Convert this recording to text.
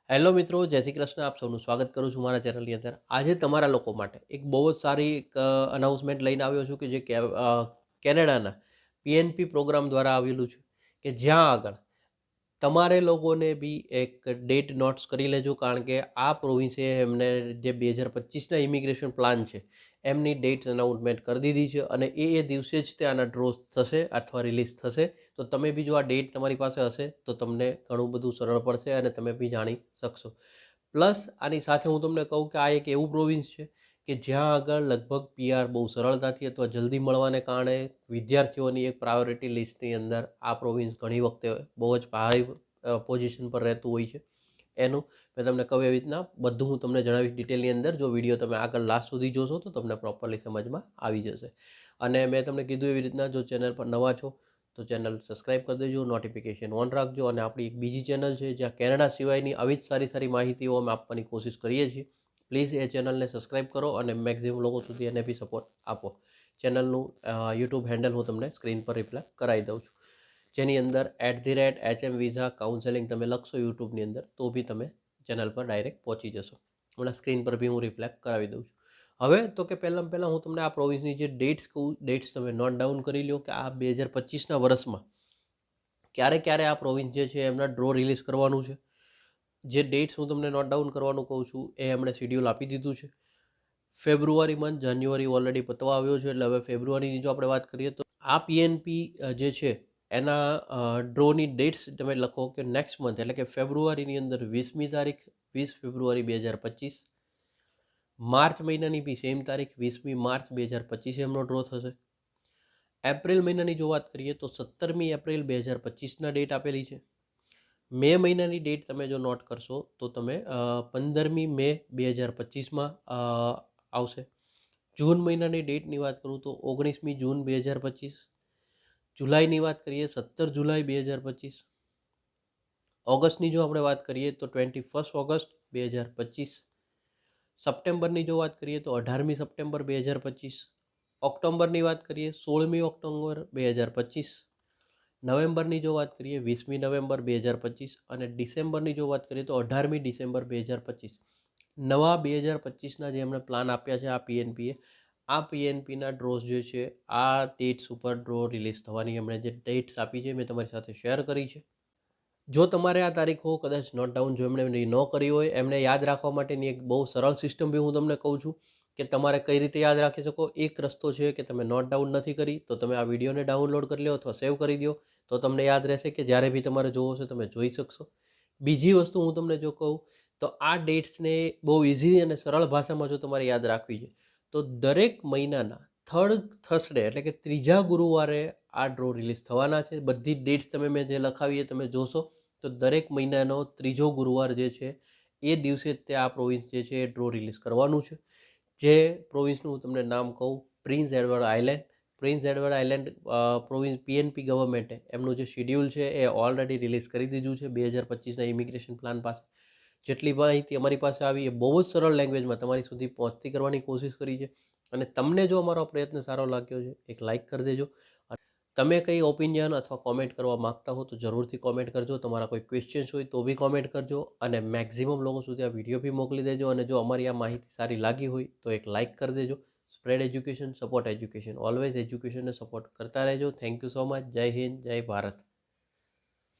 Hello મિત્રો, જય શ્રી કૃષ્ણ. આપ સૌનું સ્વાગત કરું છું મારા ચેનલની અંદર. આજે તમારા લોકો માટે એક બહુ જ સારી એક અનાઉન્સમેન્ટ લઈને આવ્યો છું કે જે કેનેડાના પીએનપી પ્રોગ્રામ દ્વારા આવેલું છે, કે જ્યાં આગળ તમારે લોકોને બી એક ડેટ નોટ્સ કરી લેજો, કારણ કે આ પ્રોવિન્સે એમને જે 2025ના ઇમિગ્રેશન પ્લાન છે એમની ડેટ અનાઉન્સમેન્ટ કરી દીધી છે અને એ દિવસે જ ત્યાંના ડ્રો થશે અથવા રિલીઝ થશે. તો તમે બી જો આ ડેટ તમારી પાસે હશે તો તમને ઘણું બધું સરળ પડશે અને તમે બી જાણી શકશો. પ્લસ આની સાથે હું તમને કહું કે આ એક એવું પ્રોવિન્સ છે કે જ્યાં આગળ લગભગ પીઆર બહુ સરળતાથી અથવા જલ્દી મળવાને કારણે વિદ્યાર્થીઓની એક પ્રાયોરિટી લિસ્ટની અંદર આ પ્રોવિન્સ ઘણી વખતે બહુ જ ભારે પોઝિશન પર રહેતું હોય છે. એનું મેં તમને કહું એવી રીતના બધું હું તમને જણાવીશ ડિટેલની અંદર. જો વિડીયો તમે આગળ લાસ્ટ સુધી જોશો તો તમને પ્રોપરલી સમજમાં આવી જશે. અને મેં તમને કીધું એવી રીતના જો ચેનલ પર નવા છો તો ચેનલ સબસ્ક્રાઈબ કરી દેજો, નોટિફિકેશન ઓન રાખજો. અને આપણી એક બીજી ચેનલ છે જ્યાં કેનેડા સિવાયની આવી જ સારી સારી માહિતીઓ અમે આપવાની કોશિશ કરીએ છીએ. પ્લીઝ એ ચેનલને સબસ્ક્રાઈબ કરો અને મેક્સિમમ લોકો સુધી એને બી સપોર્ટ આપો. ચેનલનું યુટ્યુબ હેન્ડલ હું તમને સ્ક્રીન પર રિપ્લાય કરાવી દઉં છું, જેની અંદર @HM વિઝા કાઉન્સેલિંગ તમે લખશો યુટ્યુબની અંદર તો બી તમે ચેનલ પર ડાયરેક્ટ પહોંચી જશો. હમણાં સ્ક્રીન પર બી હું રિપ્લાય કરાવી દઉં છું. હવે તો કે પહેલાં હું તમને આ પ્રોવિન્સની જે ડેટ્સ કહું, ડેટ્સ તમે નોટ ડાઉન કરી લો કે આ 2025ના વર્ષમાં ક્યારે ક્યારે આ પ્રોવિન્સ જે છે એમના ડ્રો રિલીઝ કરવાનું છે. જે ડેટ્સ હું તમને નોટ ડાઉન કરવાનું કહું છું એ એમણે શિડ્યુલ આપી દીધું છે. ફેબ્રુઆરી મંથ, જાન્યુઆરી ઓલરેડી પતવા આવ્યો છે, એટલે હવે ફેબ્રુઆરીની જો આપણે વાત કરીએ તો આ પીએનપી જે છે એના ડ્રોની ડેટ્સ તમે લખો કે નેક્સ્ટ મંથ એટલે કે ફેબ્રુઆરીની અંદર 20મી તારીખ 20 ફેબ્રુઆરી 2025, માર્ચ મહિનાની બી સેમ તારીખ 20મી માર્ચ 2025 એમનો ડ્રો થશે. એપ્રિલ મહિનાની જો વાત કરીએ તો 17મી એપ્રિલ 2025ના ડેટ આપેલી છે. મે મહિનાની ડેટ તમે જો નોટ કરશો તો તમે 15મી મે 2025માં આવશે. જૂન મહિનાની ડેટની વાત કરું તો 19મી જૂન 2025. જુલાઈની વાત કરીએ 17 જુલાઈ 2025. ઓગસ્ટની જો આપણે વાત કરીએ તો 21 ઓગસ્ટ 2025. સપ્ટેમ્બરની જો વાત કરીએ તો 18મી સપ્ટેમ્બર 2025. ઓક્ટોબરની વાત કરીએ 16મી ઓક્ટોબર 2025. નવેમ્બરની જો વાત કરીએ 20મી નવેમ્બર 2025. અને ડિસેમ્બરની જો વાત કરીએ તો 18મી ડિસેમ્બર 2025. નવા 2025ના જે એમણે પ્લાન આપ્યા છે આ પીએનપીના ડ્રોઝ જે છે આ ડેટ્સ ઉપર ડ્રો રિલીઝ થવાની એમણે જે ડેટ્સ આપી છે મેં તમારી સાથે શેર કરી છે. જો તમારે આ તારીખો કદાચ નોટ ડાઉન જો એમણે ન કરી હોય, એમને યાદ રાખવા માટેની એક બહુ સરળ સિસ્ટમ બી હું તમને કહું છું કે તમારે કઈ રીતે યાદ રાખી શકો. એક રસ્તો છે કે તમે નોટ ડાઉન નથી કરી તો તમે આ વિડીયોને ડાઉનલોડ કરી લો અથવા સેવ કરી દો, તો તમને યાદ રહેશે કે જ્યારે બી તમારે જોવો છે તમે જોઈ શકશો. બીજી વસ્તુ હું તમને જો કહું તો આ ડેટ્સને બહુ ઇઝી અને સરળ ભાષામાં જો તમારે યાદ રાખવી છે તો દરેક મહિનાના થર્ડ થર્સડે એટલે કે ત્રીજા ગુરુવારે આ ડ્રો રિલીઝ થવાના છે. બધી ડેટ્સ તમે મેં જે લખાવી એ તમે જોશો તો દરેક મહિનાનો ત્રીજો ગુરુવાર જે છે એ દિવસે તે આ પ્રોવિન્સ જે છે એ ડ્રો રિલીઝ કરવાનું છે. જે પ્રોવિન્સનું હું તમને નામ કહું, Prince Edward Island. Prince Edward Island province PNP ગવર્મેન્ટે એમનું જે શિડ્યુલ છે એ ઓલરેડી રિલીઝ કરી દીધું છે 2025ના ઇમિગ્રેશન પ્લાન પાસે. જેટલી માહિતી અમારી પાસે આવી એ બહુ જ સરળ લેંગ્વેજમાં તમારી સુધી પહોંચતી કરવાની કોશિશ કરી છે. અને તમને જો અમારો પ્રયત્ન સારો લાગ્યો છે એક લાઇક કરી દેજો. તમે કંઈ ઓપિનિયન અથવા કોમેન્ટ કરવા માગતા હો તો જરૂરથી કોમેન્ટ કરજો. તમારા કોઈ ક્વેશ્ચન્સ હોય તો બી કોમેન્ટ કરજો અને મેક્સિમમ લોકો સુધી આ વિડીયો બી મોકલી દેજો. અને જો અમારી આ માહિતી સારી લાગી હોય તો એક લાઇક કરી દેજો. Spread education, support education, always એજ્યુકેશનને સપોર્ટ કરતા રહેજો. Thank you so much. Jai Hind, જય ભારત.